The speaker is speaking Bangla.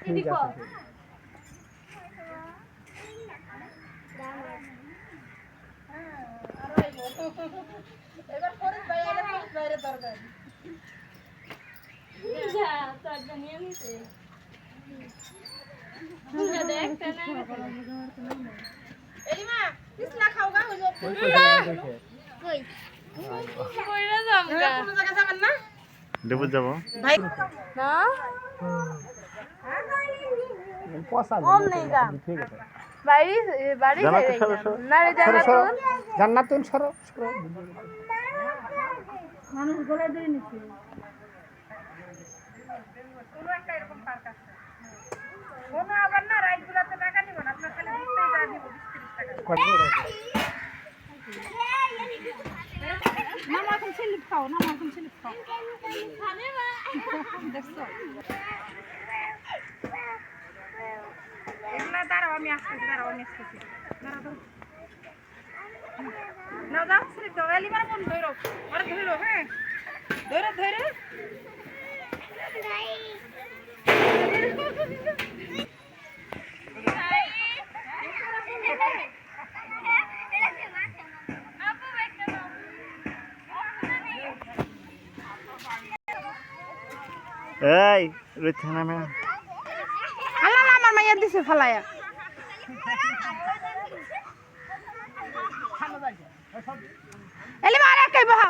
ঠিক আছে এবার ফরিদ ভাই আইলে ফরিদ ভাইরে দরকার যা তো একটা নিয়ে নিতে তুই দেখ না এলিমা পিছলা খাও গা হইলো কই কইরা যামগা কোন জায়গা যাবেন না দেবো যাব ভাই না পয়সা কম নেই গা ঠিক আছে বাড়ি বাড়ি জান্নাতুল যাই সরো, না রে জান্নাতুল জান্নাতুল সরো মানুষ গলা দিয়ে নিছে কোন একটা এরকম পার্ক আছে কোন আবার না রাইটগুলাতে টাকা নিব না আপনার খালি দিতেই যা দিব 20-30 টাকা না মাখন স্লিপ খাও না মাখন স্লিপ খাও দেখছো এগুলা দাঁড়াও আমি আসতেছি দাঁড়াও নাও দাও স্লিপ দাও এলিবার কোন ধরো আরে ধরো হ্যাঁ ধরো এই রইতে নামে আল্লাহ আমার মাইয়া দিছে ফালায়া এলিবার একাই বহা